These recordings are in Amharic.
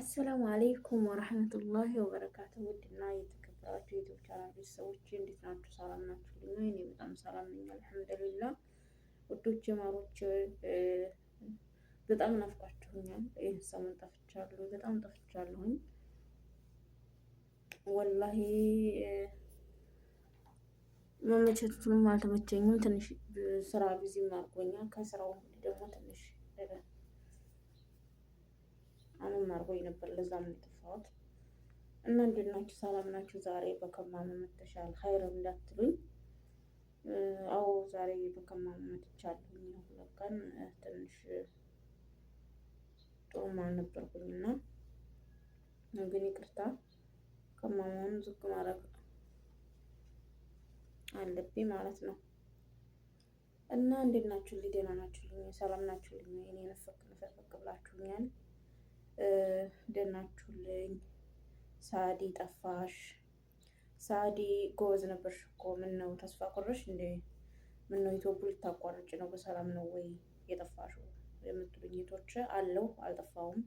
አሰላሙ አሌይኩም ወረህመቱላሂ ወበረካቱ። ውድና የተከበራችሁ የዩቲዩብ ቻናል ቤተሰቦች እንዴት ናችሁ? ሰላም ናችሁ? እኔ በጣም ሰላም ነኝ አልሐምዱሊላህ። ውዶች ማሮች በጣም ናፍቃችሁኛል። ይህ ሰሞን ጠፍቻለሁ፣ በጣም ጠፍቻለሁኝ ወላሂ። መመቸቱንም አልተመቸኝም። ትንሽ ስራ ቢዚም አድርጎኛል። ከስራው ደግሞ ትንሽ አሁንም አድርጎኝ ነበር። ለዛም ነው የጠፋሁት እና እንዴት ናችሁ? ሰላም ናችሁ? ዛሬ በከማም መጥተሻል ኸይር እንዳትሉኝ። አዎ ዛሬ በከማም መጥቻለሁኝ። ሁለት ቀን ትንሽ ጥሩም አልነበርኩኝና ግን ይቅርታ ከማሙን ዝቅ ማድረግ አለብኝ ማለት ነው። እና እንዴት ናችሁ? ደህና ናችሁልኝ? ሰላም ናችሁልኝ? እኔ ነፈቅ ብላችሁኛል። ደናችሁልኝ? ሳዲ ጠፋሽ? ሳዲ ጎበዝ ነበርሽ እኮ ምን ነው ተስፋ ቆረሽ እንዴ? ምን ነው ኢትዮጵያ ልታቋርጭ ነው? በሰላም ነው ወይ የጠፋሽው የምትሉኝ እህቶች አለው። አልጠፋሁም፣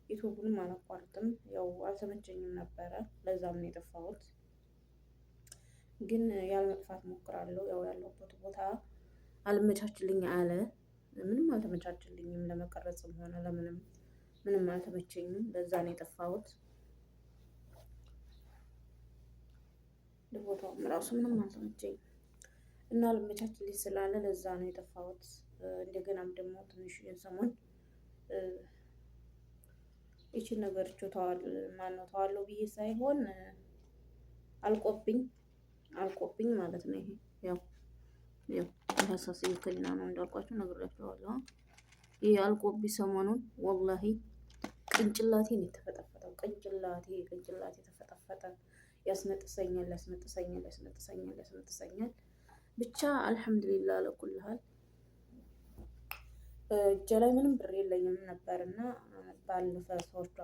ኢትዮጵያንም አላቋርጥም። ያው አልተመቸኝም ነበረ፣ ለዛም ነው የጠፋሁት። ግን ያለመጥፋት ሞክራለሁ። ያው ያለሁበት ቦታ አልመቻችልኝ አለ። ምንም አልተመቻችልኝም፣ ለመቀረጽም ሆነ ለምንም ምንም አልተመቸኝም። ለዛ ነው የጠፋሁት። ለቦታውም ራሱ ምንም አልተመቸኝም እና አልመቻችልኝ ስላለ ለዛ ነው የጠፋሁት። እንደገናም ደግሞ ትንሽ ሰሞን ይቺን ነገር ተዋለው ብዬ ሳይሆን አልቆብኝ ማለት ነው። ይሄ ያው ተሳስ ይከልና ነው እንዳልኳችሁ ነግሬያችኋለሁ። ይሄ አልቆብኝ ሰሞኑን ወላሂ ቅንጭላቴን የተፈጠፈጠው ቅንጭላቴ ተፈጠፈጠ። ያስነጥሰኛል። ብቻ አልሐምዱሊላህ ለኩልሃል። እጄ ላይ ምንም ብር የለኝም ነበርና ባለፈ ሰዎቹ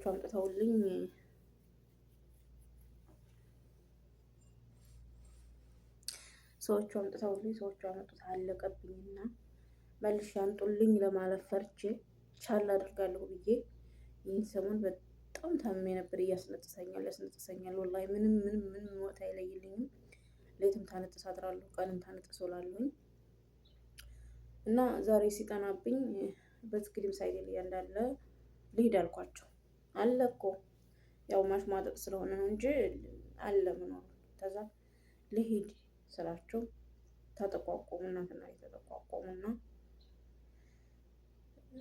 አምጥተውልኝ ሰዎቹ አመጡት አለቀብኝና መልሼ አምጡልኝ ለማለት ፈርቼ ቻል አድርጋለሁ ብዬ ይህን ሰሞን በጣም ታሜ ነበር። ያስነጥሰኛል ወላሂ ምንም ቦታ አይለይልኝም። ሌትም ታነጥስ አድራለሁ፣ ቀንም ታነጥስ ውላለሁኝ እና ዛሬ ሲጠናብኝ በትክክልም ሳይደል እንዳለ ልሂድ አልኳቸው። አለ እኮ ያው ማሽሟጠጥ ስለሆነ ነው እንጂ አለ መኖሩ። ከዛ ልሂድ ስላቸው ተጠቋቆሙና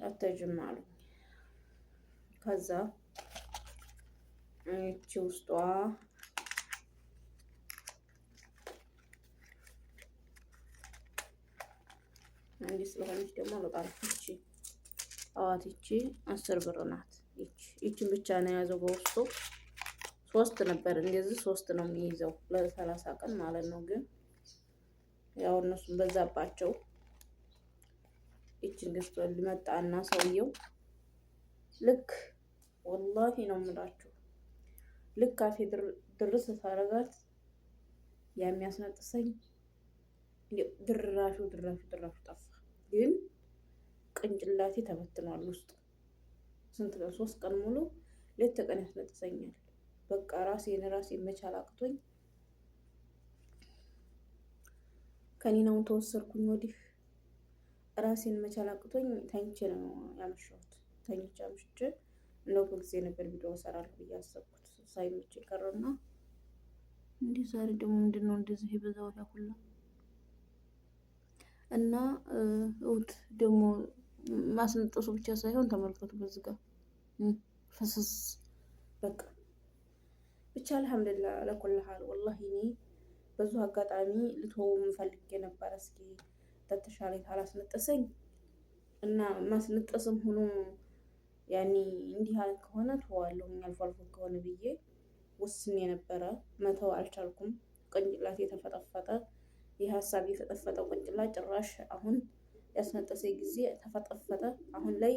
አተጅም አሉኝ። ከዛ እቺ ውስጧ አንዲ ስለሆነች ደግሞ ለጣልኩ እቺ 10 ብር ናት። ይቺን ብቻ ነው የያዘው። በውስጡ 3 ነበር፣ እንደዚህ 3 ነው የሚይዘው ለ30 ቀን ማለት ነው። ግን ያው እነሱም በዛባቸው ይቺን ገዝቶ ሊመጣና ሰውየው ልክ ወላሂ ነው የምላችሁ ልክ አፌ ድርስ ታረጋት የሚያስነጥሰኝ ድራሹ ጠፋ። ግን ቅንጭላቴ ተበትኗል ውስጥ ስንት ነው 3 ቀን ሙሉ ሌት ተቀን ያስነጥሰኛል። በቃ ራሴን መቻል አቅቶኝ ከኒናውን ተወሰርኩኝ ወዲህ ራሴን መቻል አቅቶኝ ተኝቼ ነው ያመሸሁት። አምሽቼ እንደው ጊዜ ነበር ቪዲዮ እሰራለሁ ብዬ አሰብኩት ሳይመች ቀረና እንዲህ ዛሬ ደግሞ ምንድነው እንደዚህ ይበዛው ያኩላ እና እውት ደግሞ ማስነጠሱ ብቻ ሳይሆን ተመልከቱ በዚህ ጋር ፈስስ በቃ ብቻ አልሐምዱሊላህ ለኩልሃል። ወላሂ እኔ በዙ አጋጣሚ ልተውም ፈልጌ ነበር። እስኪ ተተሻለ ካላስነጠሰኝ እና ማስነጠስም ሆኖ ያኔ እንዲህ ያለ ከሆነ ተዋለሁ አልፎ ከሆነ ብዬ ወስኜ ነበረ። መተው አልቻልኩም። ቅንጭላቴ የተፈጠፈጠ የሀሳብ የተፈጠፈጠው ቅንጭላት ጭራሽ አሁን ያስነጠሰኝ ጊዜ ተፈጠፈጠ። አሁን ላይ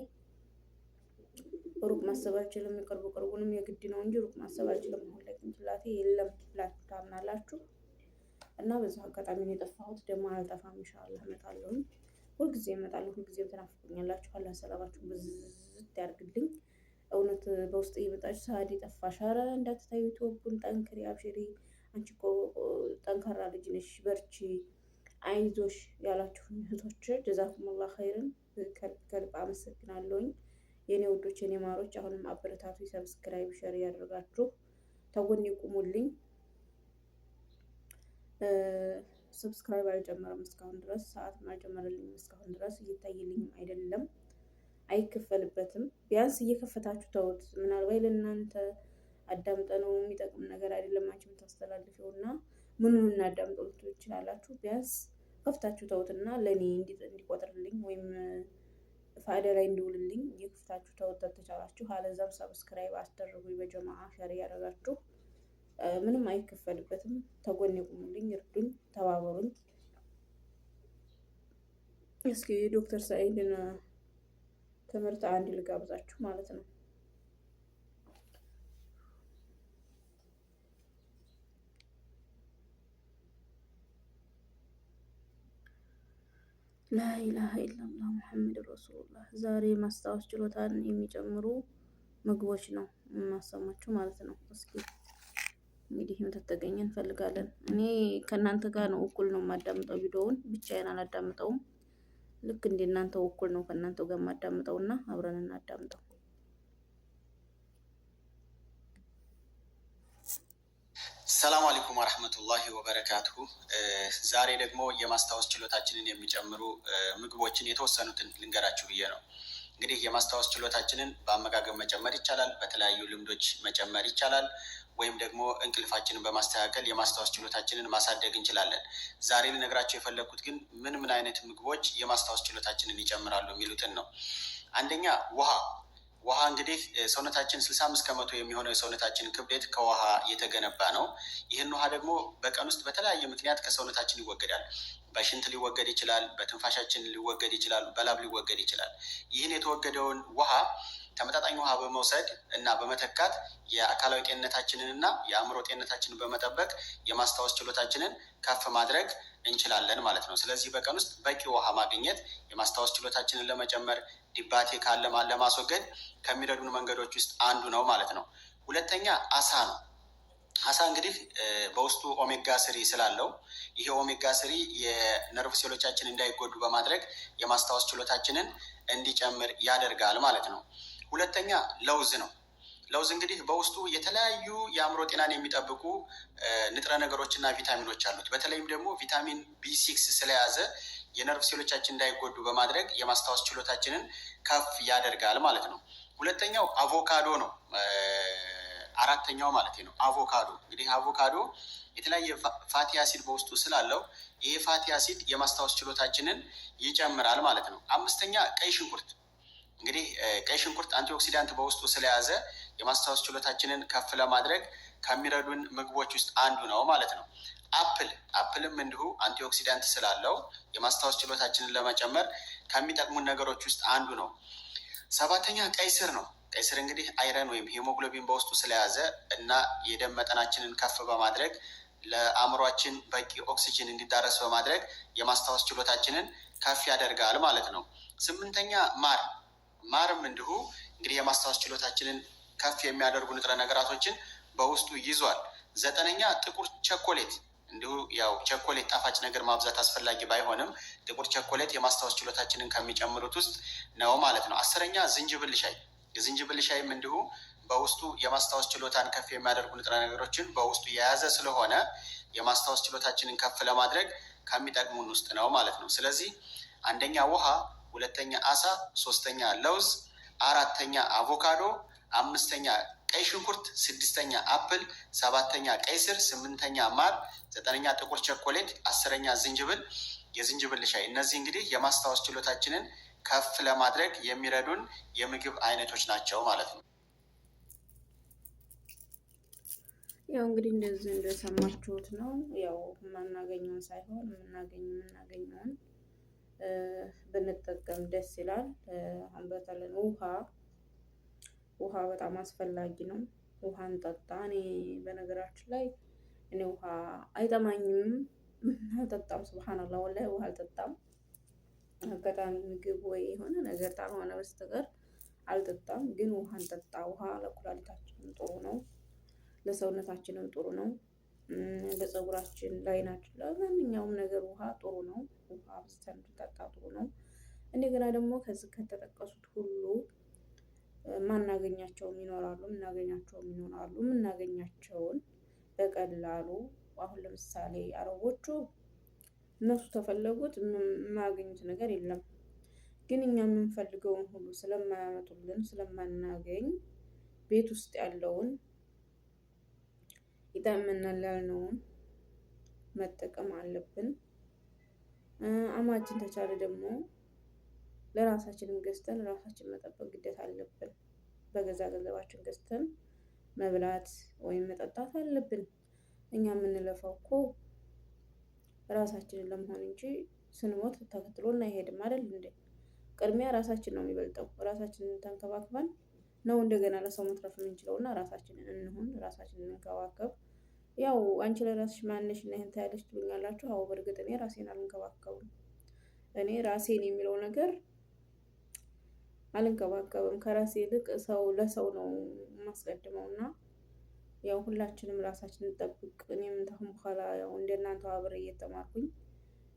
ሩቅ ማሰብ አልችልም። ቅርቡንም የግድ ነው እንጂ ሩቅ ማሰብ አልችልም። አሁን ላይ ቅንጭላቴ የለም ብላችሁ ታምናላችሁ? እና በዛው አጋጣሚ ነው የጠፋሁት። ደግሞ አልጠፋም ኢንሻአላህ እመጣለሁ። ሁልጊዜ እመጣለሁ። ሁልጊዜም ትናፍቁኛላችሁ። አላህ ሰላማችሁን ብዝት ያርግልኝ። እውነት በውስጥ እየመጣችሁ ሰዓዲ ጠፋሽ፣ ኧረ እንዳትታዩ ኢትዮቡን ጠንክሪ፣ አብሽሪ፣ አንቺ እኮ ጠንካራ ልጅ ነሽ፣ በርቺ፣ አይዞሽ ያላችሁኝ እህቶች ጀዛኩሙላህ ኸይርን ከልብ አመሰግናለሁኝ። የኔ ውዶች፣ የኔ ማሮች፣ አሁንም አበረታቱ፣ ሰብስክራይብ ሸር ያደርጋችሁ ተጎን ይቁሙልኝ። ሰብስክራይብ አልጨመረም እስካሁን ድረስ፣ ሰዓትም አልጨመረልኝም እስካሁን ድረስ፣ እየታየልኝም አይደለም። አይከፈልበትም። ቢያንስ እየከፈታችሁ ተውት። ምናልባት ለእናንተ አዳምጠነው የሚጠቅም ነገር አይደለም አንቺ የምታስተላልፊው እና ምኑን እናዳምጠው ትችላላችሁ። ቢያንስ ከፍታችሁ ተውትና ለእኔ እንዲቆጥርልኝ ወይም ፋይዳ ላይ እንዲውልልኝ እየከፍታችሁ ተውት ተቻላችሁ። አለዛም ሰብስክራይብ አስደርጉኝ በጀማዓ ሸር ያደረጋችሁ። ምንም አይከፈልበትም። ተጎን ይቁሙልኝ፣ እርዱኝ፣ ተባበሩኝ። እስኪ ዶክተር ሰኢድን ትምህርት አንድ ልጋብዛችሁ ማለት ነው። ላኢላሀ ኢለላህ ሙሐመድ ረሱሉላህ። ዛሬ ማስታወስ ችሎታን የሚጨምሩ ምግቦች ነው የማሰማችሁ ማለት ነው። እስኪ እንግዲህ የምትተገኘ እንፈልጋለን። እኔ ከእናንተ ጋር ነው እኩል ነው የማዳምጠው ቪዲዮውን፣ ብቻዬን አላዳምጠውም። ልክ እንደ እናንተው እኩል ነው ከእናንተው ጋር የማዳምጠውና አብረን እናዳምጠው። ሰላም አለይኩም ወራህመቱላሂ ወበረካቱሁ። ዛሬ ደግሞ የማስታወስ ችሎታችንን የሚጨምሩ ምግቦችን የተወሰኑትን ልንገራችሁ ብዬ ነው። እንግዲህ የማስታወስ ችሎታችንን በአመጋገብ መጨመር ይቻላል፣ በተለያዩ ልምዶች መጨመር ይቻላል፣ ወይም ደግሞ እንቅልፋችንን በማስተካከል የማስታወስ ችሎታችንን ማሳደግ እንችላለን። ዛሬ ልነግራቸው የፈለግኩት ግን ምን ምን አይነት ምግቦች የማስታወስ ችሎታችንን ይጨምራሉ የሚሉትን ነው። አንደኛ ውሃ እንግዲህ ሰውነታችን 65 ከመቶ የሚሆነው የሰውነታችን ክብደት ከውሃ የተገነባ ነው። ይህን ውሃ ደግሞ በቀን ውስጥ በተለያየ ምክንያት ከሰውነታችን ይወገዳል። በሽንት ሊወገድ ይችላል፣ በትንፋሻችን ሊወገድ ይችላል፣ በላብ ሊወገድ ይችላል። ይህን የተወገደውን ውሃ ተመጣጣኝ ውሃ በመውሰድ እና በመተካት የአካላዊ ጤንነታችንን እና የአእምሮ ጤንነታችንን በመጠበቅ የማስታወስ ችሎታችንን ከፍ ማድረግ እንችላለን ማለት ነው። ስለዚህ በቀን ውስጥ በቂ ውሃ ማግኘት የማስታወስ ችሎታችንን ለመጨመር፣ ዲባቴ ካለ ለማስወገድ ከሚረዱን መንገዶች ውስጥ አንዱ ነው ማለት ነው። ሁለተኛ አሳ ነው። አሳ እንግዲህ በውስጡ ኦሜጋ ስሪ ስላለው ይሄ ኦሜጋ ስሪ የነርቭ ሴሎቻችን እንዳይጎዱ በማድረግ የማስታወስ ችሎታችንን እንዲጨምር ያደርጋል ማለት ነው። ሁለተኛ ለውዝ ነው። ለውዝ እንግዲህ በውስጡ የተለያዩ የአእምሮ ጤናን የሚጠብቁ ንጥረ ነገሮችና ቪታሚኖች አሉት። በተለይም ደግሞ ቪታሚን ቢ6 ስለያዘ የነርቭ ሴሎቻችን እንዳይጎዱ በማድረግ የማስታወስ ችሎታችንን ከፍ ያደርጋል ማለት ነው። ሁለተኛው አቮካዶ ነው። አራተኛው ማለት ነው አቮካዶ። እንግዲህ አቮካዶ የተለያየ ፋቲ አሲድ በውስጡ ስላለው ይሄ ፋቲ አሲድ የማስታወስ ችሎታችንን ይጨምራል ማለት ነው። አምስተኛ ቀይ ሽንኩርት። እንግዲህ ቀይ ሽንኩርት አንቲኦክሲዳንት በውስጡ ስለያዘ የማስታወስ ችሎታችንን ከፍ ለማድረግ ከሚረዱን ምግቦች ውስጥ አንዱ ነው ማለት ነው። አፕልም እንዲሁ አንቲኦክሲዳንት ስላለው የማስታወስ ችሎታችንን ለመጨመር ከሚጠቅሙን ነገሮች ውስጥ አንዱ ነው። ሰባተኛ ቀይ ስር ነው። ቀይ ስር እንግዲህ አይረን ወይም ሄሞግሎቢን በውስጡ ስለያዘ እና የደም መጠናችንን ከፍ በማድረግ ለአእምሯችን በቂ ኦክሲጅን እንዲዳረስ በማድረግ የማስታወስ ችሎታችንን ከፍ ያደርጋል ማለት ነው። ስምንተኛ ማርም እንዲሁ እንግዲህ የማስታወስ ችሎታችንን ከፍ የሚያደርጉ ንጥረ ነገራቶችን በውስጡ ይዟል። ዘጠነኛ ጥቁር ቸኮሌት። እንዲሁ ያው ቸኮሌት ጣፋጭ ነገር ማብዛት አስፈላጊ ባይሆንም ጥቁር ቸኮሌት የማስታወስ ችሎታችንን ከሚጨምሩት ውስጥ ነው ማለት ነው። አስረኛ ዝንጅብል ሻይ። የዝንጅብል ሻይም እንዲሁ በውስጡ የማስታወስ ችሎታን ከፍ የሚያደርጉ ንጥረ ነገሮችን በውስጡ የያዘ ስለሆነ የማስታወስ ችሎታችንን ከፍ ለማድረግ ከሚጠቅሙን ውስጥ ነው ማለት ነው። ስለዚህ አንደኛ ውሃ፣ ሁለተኛ አሳ፣ ሶስተኛ ለውዝ፣ አራተኛ አቮካዶ፣ አምስተኛ ቀይ ሽንኩርት፣ ስድስተኛ አፕል፣ ሰባተኛ ቀይ ስር፣ ስምንተኛ ማር፣ ዘጠነኛ ጥቁር ቸኮሌት፣ አስረኛ ዝንጅብል፣ የዝንጅብል ሻይ። እነዚህ እንግዲህ የማስታወስ ችሎታችንን ከፍ ለማድረግ የሚረዱን የምግብ አይነቶች ናቸው ማለት ነው። ያው እንግዲህ እንደዚህ እንደሰማችሁት ነው። ያው የማናገኘውን ሳይሆን የምናገኘውን ብንጠቀም ደስ ይላል። አሁን በተለይ ውሃ በጣም አስፈላጊ ነው። ውሃ እንጠጣ። እኔ በነገራችን ላይ ውሃ አይጠማኝም፣ አልጠጣም። ሱብሃንአላህ ወላሂ ውሃ አልጠጣም። አጋጣሚ ምግብ ወይ የሆነ ነገር ካልሆነ በስተቀር አልጠጣም። ግን ውሃ እንጠጣ። ውሃ ለኩላሊታችንም ጥሩ ነው፣ ለሰውነታችንም ጥሩ ነው፣ ለፀጉራችን፣ ለዓይናችን፣ ለማንኛውም ነገር ውሃ ጥሩ ነው። ውሃ አብዝተን እንጠጣ ጥሩ ነው። እንደገና ደግሞ ከዚህ ከተጠቀሱት ሁሉ ማናገኛቸውም ይኖራሉ፣ የምናገኛቸውም ይኖራሉ። የምናገኛቸውን በቀላሉ አሁን ለምሳሌ አረቦቹ እነሱ ተፈለጉት የማያገኙት ነገር የለም። ግን እኛ የምንፈልገውን ሁሉ ስለማያመጡልን ስለማናገኝ ቤት ውስጥ ያለውን ይጠቅመናል ያልነውን መጠቀም አለብን። አማችን ተቻለ ደግሞ ለራሳችንም ገዝተን ራሳችን መጠበቅ ግዴታ አለብን። በገዛ ገንዘባችን ገዝተን መብላት ወይም መጠጣት አለብን። እኛ የምንለፋው እኮ ራሳችንን ለመሆን እንጂ ስንሞት ተከትሎን አይሄድም አይደል እንዴ? ቅድሚያ ራሳችን ነው የሚበልጠው። ራሳችንን ተንከባክበን ነው እንደገና ለሰው መትረፍ የምንችለው እና ራሳችንን እንሁን፣ ራሳችንን እንከባከብ። ያው አንቺ ለራስሽ ማንሽ እና ይሄን ታያለሽ ትሉኛላችሁ። አዎ በእርግጥ እኔ ራሴን አልንከባከብም። እኔ ራሴን የሚለው ነገር አልንከባከብም። ከራሴ ይልቅ ሰው ለሰው ነው የማስቀድመው እና ያው ሁላችንም ራሳችንን እንጠብቅ። እኔም ታሁን በኋላ ያው እንደናንተ አብሬ እየተማርኩኝ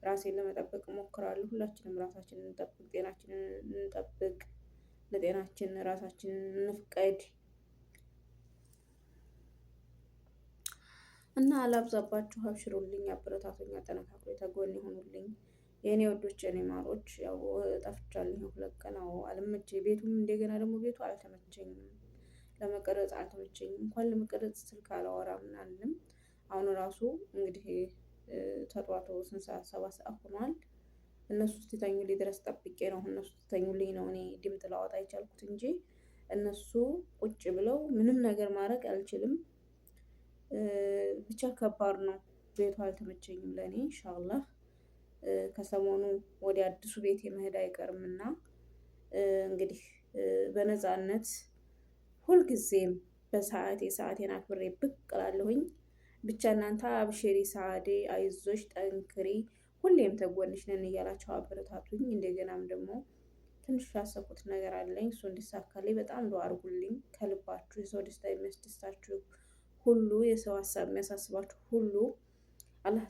ራሴን ለመጠበቅ እሞክራለሁ። ሁላችንም ራሳችንን እንጠብቅ፣ ጤናችንን እንጠብቅ፣ ለጤናችን ራሳችንን እንፍቀድ እና አላብዛባችሁ። አብሽሩልኝ፣ አበረታቱኝ፣ አጠነካክሮ ተጎን ይሆኑልኝ የእኔ ወዶች፣ የእኔ ማሮች። ያው ጠፍቻለሁ 2 ቀን። አዎ አልመቼ ቤቱም እንደገና ደግሞ ቤቱ አልተመቸኝም፣ ለመቀረጽ አልተመቸኝም። እንኳን ለመቀረጽ ስልክ አላወራም ምናልንም። አሁን ራሱ እንግዲህ ተጧቶ ስንት ሰዓት 7 ሰዓት ሆኗል። እነሱ እስኪተኙልኝ ድረስ ጠብቄ ነው። እነሱ እስኪተኙልኝ ነው እኔ ድምፅ ላወጣ የቻልኩት እንጂ እነሱ ቁጭ ብለው ምንም ነገር ማድረግ አልችልም። ብቻ ከባድ ነው። ቤቱ አልተመቸኝም ለእኔ። ኢንሻአላህ ከሰሞኑ ወደ አዲሱ ቤት የመሄድ አይቀርምና እንግዲህ በነፃነት ሁልጊዜም ሰዓቴን አክብሬ ብቅ እላለሁኝ። ብቻ እናንተ አብሽሪ ሳዴ፣ አይዞሽ፣ ጠንክሪ፣ ሁሌም ተጎንሽ ነን እያላችሁ አበረታቱኝ። እንደገናም ደግሞ ትንሽ ያሰብኩት ነገር አለኝ። እሱ እንዲሳካልኝ በጣም ዱአ አድርጉልኝ ከልባችሁ። የሰው ደስታ የሚያስደስታችሁ ሁሉ፣ የሰው ሀሳብ የሚያሳስባችሁ ሁሉ አላህ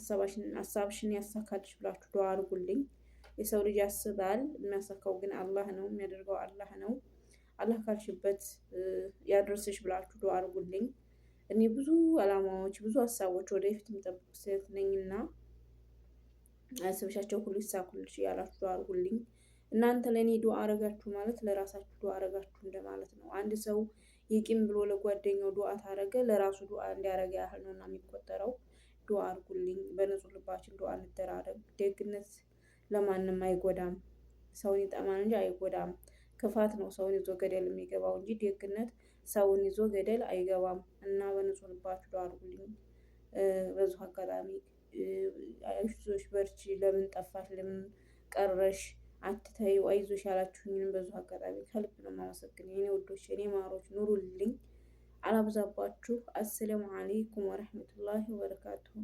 ሀሳብሽን ያሳካልሽ ብላችሁ ዱአ አድርጉልኝ። የሰው ልጅ ያስባል፣ የሚያሳካው ግን አላህ ነው፣ የሚያደርገው አላህ ነው። አላህ ካልሽበት ያድርስሽ ብላችሁ ዱአ አድርጉልኝ። እኔ ብዙ አላማዎች፣ ብዙ ሀሳቦች ወደፊት የምጠብቅ ሴት ነኝና አስብሻቸው ሁሉ ይሳኩልሽ እያላችሁ ዱአ አድርጉልኝ። እናንተ ለእኔ ዱአ አረጋችሁ ማለት ለራሳችሁ ዱአ አረጋችሁ እንደማለት ነው። አንድ ሰው ይቂም ብሎ ለጓደኛው ዱአ ታረገ ለራሱ ዱአ እንዲያረገ ያህል ነውና የሚቆጠረው። ዱአ አድርጉልኝ። በንጹህ ልባችን ዱአ እንደራረግ። ደግነት ለማንም አይጎዳም። ሰውን ይጠማን እንጂ አይጎዳም። ክፋት ነው ሰውን ይዞ ገደል የሚገባው እንጂ ደግነት ሰውን ይዞ ገደል አይገባም። እና በንጹህ ልባችሁ ዱአ አድርጉልኝ። በዚሁ አጋጣሚ አይዞሽ በርቺ፣ ለምን ጠፋሽ፣ ለምን ቀረሽ፣ አትተዩ፣ አይዞሽ ያላችሁኝንም በዚሁ አጋጣሚ ከልብ ነው የማመሰግነው። የኔ ውዶች፣ የኔ ማሮች፣ ኑሩልኝ። አላብዛባችሁ። አሰላሙ አለይኩም ወረህመቱላሂ ወበረካቱሁ።